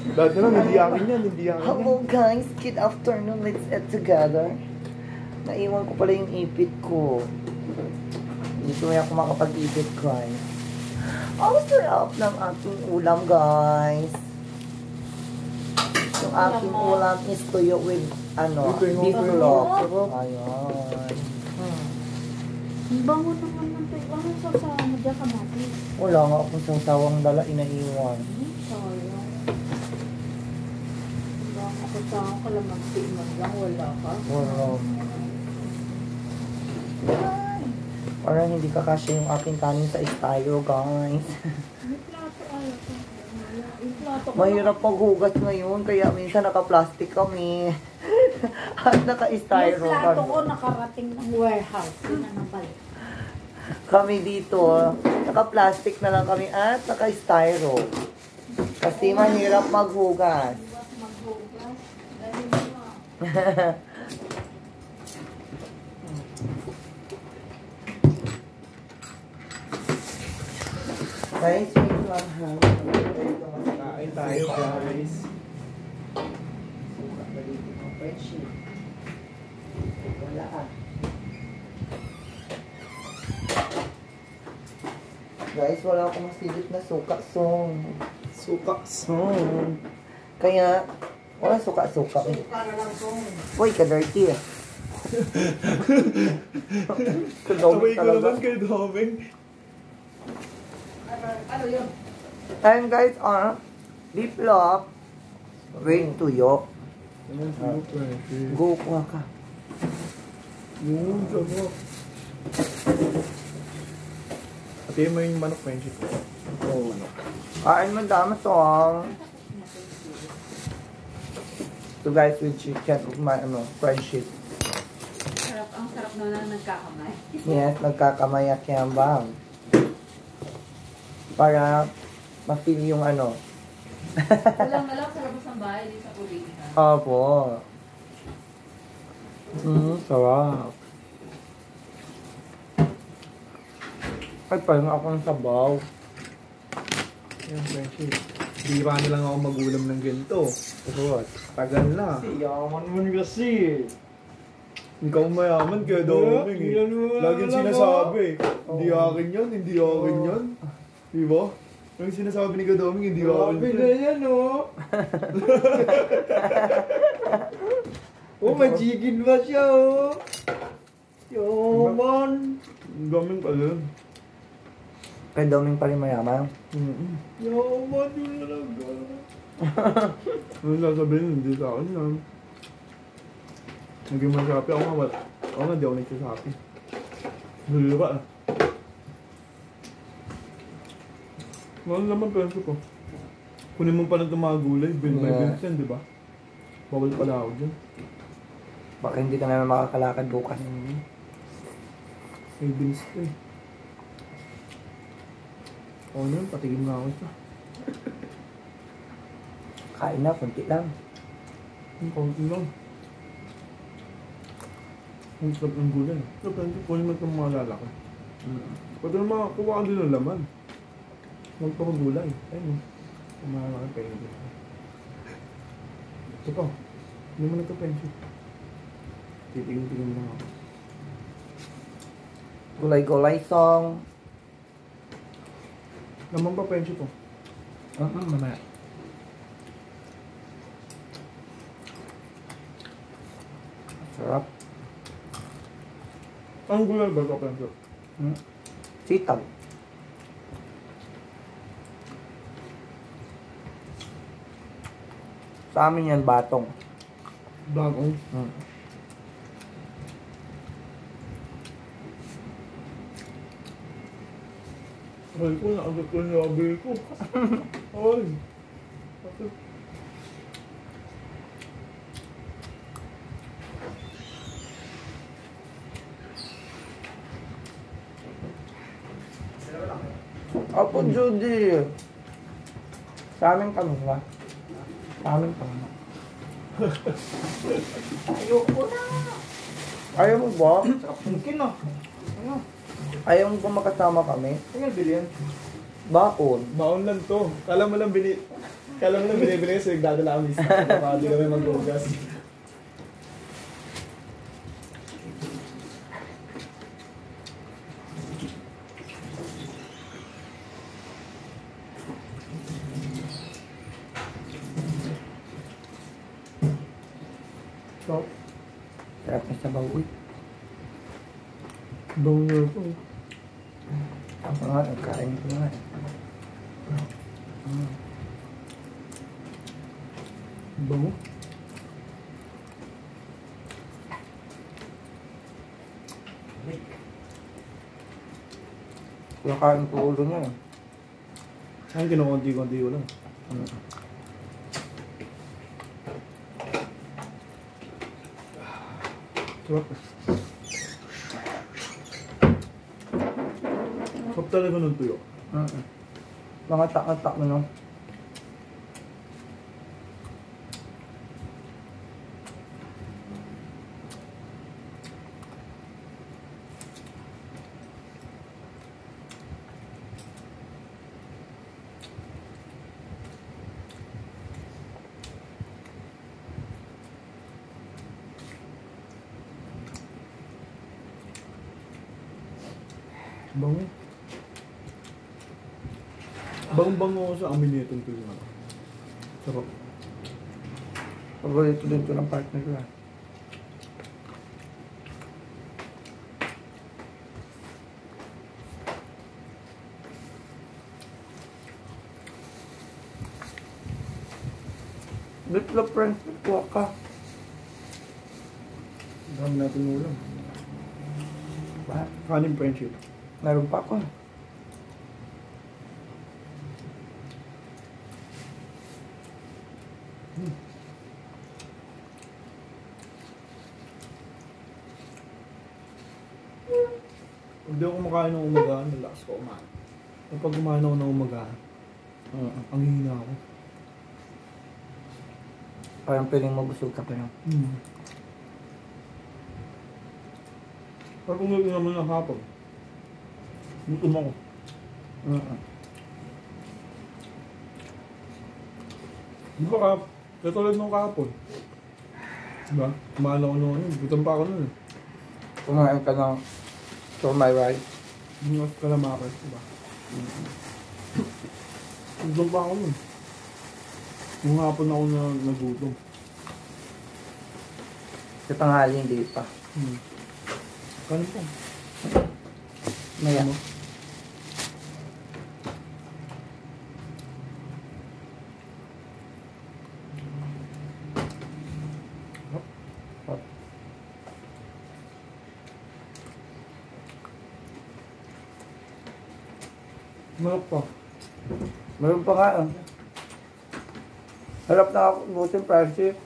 Dahil na lang, hindi akin yan, hindi akin yan. Hello guys, good afternoon, let's eat together. Naiwan ko pala yung ipit ko. Hindi ko ako makapag-ipit, guys. Ang sarap ng aking ulam, guys. Yung aking ulam is tuyo with, beef loaf. Ayan. Ang bango naman ng tayo. Ano sasama mo dyan kamatis? Wala nga akong sasawang dala, inaiwan. Sayang. Ang bango ko sa kalamansi man lang. Wala ka. Wala. Parang hindi kakasya yung aking kanin sa styro, guys. May plato ayaw ko. Yung plato ko. Mahirap paghugas ngayon, kaya minsan naka-plastic kami. At naka-styro Yung plato kami. ko nakarating ng warehouse. Yun na nabalik. Kami dito, naka-plastic na lang kami at naka-styro. Kasi mahirap maghugas. Iwas maghugas. Dahil mo. Guys, wait lang ha. Kain tayo, guys. Suka na dito ng friendship. Wala ah. Guys, wala akong masilip na suka song. Suka song. Kaya, wala suka-suka. Suka na lang song. Uy, ka-dirty ah. Sabay ko naman kay Domeng. Ano yun? And guys, beef loaf. Wait, tuyo. Go, kuha ka. Sarap. Ate mo yung manok, friendship. Oo, manok. Kain mo dama song. So guys, with chicken, friendship. Sarap. Ang sarap na nagkakamay. Yes, nagkakamay at bang. Para ma-feel yung Walang sa labas ng bahay, di sa kulihan. Opo. Sarap. Ay, parang ako ng sabaw. Yan, friendship. Bira na lang ako magulam ng ganito. Sarap. Tagal na. Yaman mo kasi. Ikaw mayaman kaya Domeng eh. Laging sinasabi, hindi akin yan, hindi akin yan. Diba? Yung sinasabi ni Kadoming, hindi akin Grabe yan. na yan, oh. Oh, majigin ba siya, oh. Yaman. Ang daming pala yun. Kaya daming pa rin mayaman. Yaman yun talaga. Ano sasabihin, hindi sa akin yan. Naging masapi ako nga, ako nga di ako nagsasapi. Bira ah. Wala naman penso ko. Kunin mo pa lang itong mga gulay, bin by Yeah. Vincent, di ba? Bawal pala ako dyan. Baka hindi ka na makakalakad bukas. May Vince to eh. Oo yun, patigim nga ako isa. Kain na, kunti lang. Ang kaunti lang. Ang sarap ng gulay. So, penso, kunin mo itong mga lalaki. Pwede na makakuha ka din ng laman. Magpakagulay. Ayun. Kumakalaki kayo dito. Ito pa. Hindi mo na ito penso. Titigim-tigim lang ako. Gulay-gulay song. Naman pa penso to. Mamaya. Sarap. Ang gulay ba ito penso? Sitaw. Sa amin yan, batong. Bagong. Ay ko, nakagat ko yung labi ko. Ay. Apo, Judy. Sa amin kami na. Sa amin kami na. Ayoko na. Ayaw mo ba? Sarap mungkin, ah. Ano? Ayaw mo ba makasama kami? Tingnan bili yan. Baon. Baon lang to. Kala mo lang bili. Kala mo na binibili kasi nagdadala kami sa baka di kami mag-ugas. So, Sarap na sabaw. Uy. bang na ito. Ako nga, nagkain ko nga. Bango. Nakain ko ulo niya. Saan kinukunti-kunti ko lang. Sarap. Sarap talaga ng tuyo. Mga tak-tak mo, no? Bango. Bang-bango ako sa amin nitong tuyo na. Sarap. Paborito din ito ng partner ko. Little friends, kuha ka. Dami natin ulam. Ba? Kanin friendship. Meron pa ako. Hindi ako kumakain ng umagaan, malakas ko kumain. Kapag kumain ako ng umagaan, ang hina ako. Parang piling mabusog ka pa lang. Pag umaga naman ng hapon, gutom ako. Di ba ka, katulad nung kahapon. Diba? Kumain ako nung ano, gutom pa ako nun. Kumain ka ng my rice. Yung kalamakas, diba? Gutom pa ako nun. Nung hapon ako na nagutom. Sa tanghali, hindi pa. Kanin po. Maya. Ano? Malak pa. Meron pa nga. Harap na ako, butin friendship.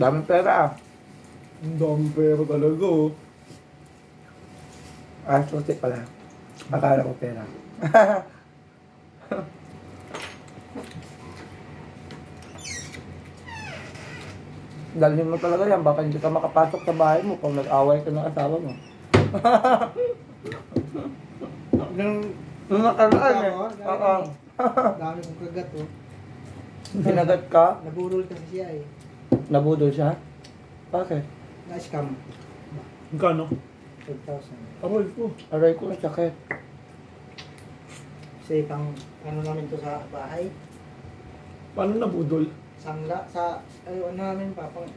Daming pera. Ang dami pera talaga oh. Suti pala. Akala ko pera. Dalhin mo talaga yan, baka hindi ka makapasok sa bahay mo pag nag-away ka ng asawa mo. Nung nakaraan eh. Oo. Dami kong kagat oh. Sinagat ka? Nabulol kasi siya eh. Nabudol siya? Bakit? Na-scam. Magkano? 12,000. Aroy ko. Aray ko ng sakit. Kasi pang ano namin to sa bahay. Paano nabudol? Sangla sa ano namin pa pang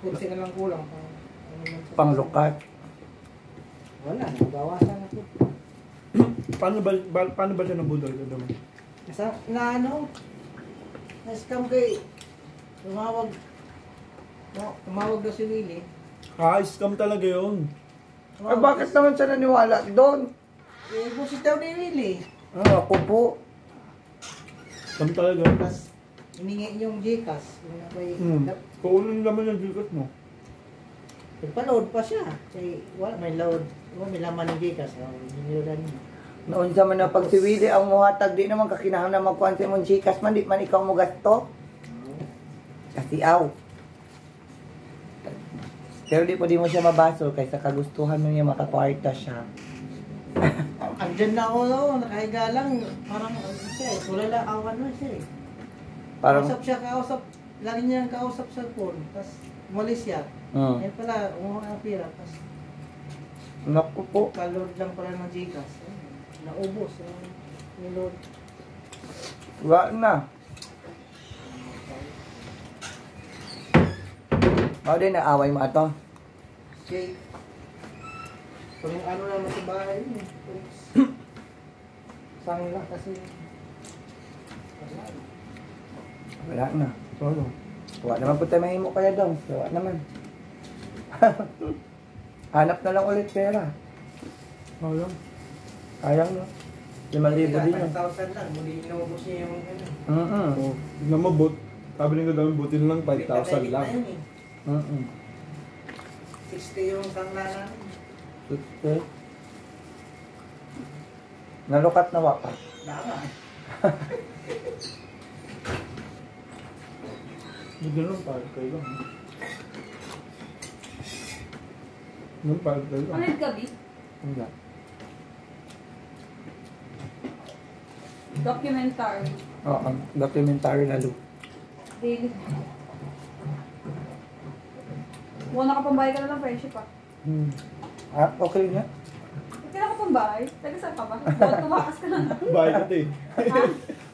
kursi na lang kulang pang ano man sa Panglukat. Wala na bawasan na po. Paano ba siya nabudol? Nasa na ano na-scam kay tumawag na si Willie. Scam talaga yun. Ay bakit naman siya naniwala doon? Eh, busit daw ni Willie. Ako po. Scam talaga. Tapos hiningi yung Gcash. Yung ako'y Kaunin naman yung Gcash mo. nagpa-load pa siya. Kasi wala, may load. May laman ng Gcash. Hiniludan niya. Noon sa man na pag si Willie ang muhatag, di naman kakinahang na magkuhan sa mong Gcash man, di man ikaw mo gasto. Kasi aw. Pero di po di mo siya mabasol kaysa kagustuhan mo niya makakwarta siya. Andyan na ako, nakahiga lang. Parang ano siya eh. Tulala awan na siya eh. Parang, Kausap siya, kausap. Lagi niya kausap sa phone. Tapos umalis siya. Yan pala, umuha ng pira. Tapos naku po. kalord lang pala ng Gcash. Naubos. Nilord. Wala na. Ako din, naaway mo ato. Okay. Kung ano naman sa bahay yun eh. Sang lang kasi. Wala na. Solo. Wala naman po tayo mahimo kaya daw. Wala naman. Hanap na lang ulit pera. Ayun. Sayang no. 5,000 din yun. 5,000 lang. Muli inubos niya yung ano. Oh, tignan mo, sabi ng gadawin, buti na lang 5,000 lang. 60 yung sangla namin. Okay. Nalukat na wapa. Dama. Buti na lang, parang kayo lang. Nung parang kayo lang. Ano yung gabi? Wala. Documentary. Oo, documentary lalo. Daily. Muna ka pambahay ka na ng friendship ah. Ah, okay nga. Kailan ka pambahay? Taga saan ka ba? Buwan tumakas ka na. Bahay ko to eh.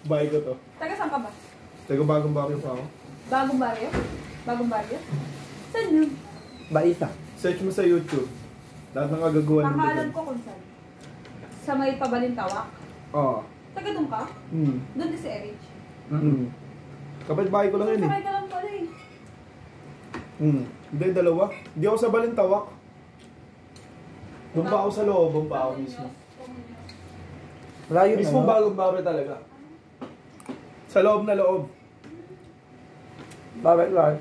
Bahay ko to. Taga saan ka ba? Taga bagong baryo pa ako. Bagong baryo? Bagong baryo? Saan yun? Baisa. Search mo sa YouTube. Lahat ng kagagawa ng Nakaalam ko kung saan. Sa may Pabalintawak. Oo. Taga doon ka? Doon din si Erich. Kapit bahay ko lang yun eh. Sakay ka lang pala eh. Hindi, dalawa. Hindi ako sa Balintawak. Doon pa ako sa loob, doon pa ako mismo. Wala yun Mismo ano? bagong baryo talaga. Sa loob na loob. Bakit lang?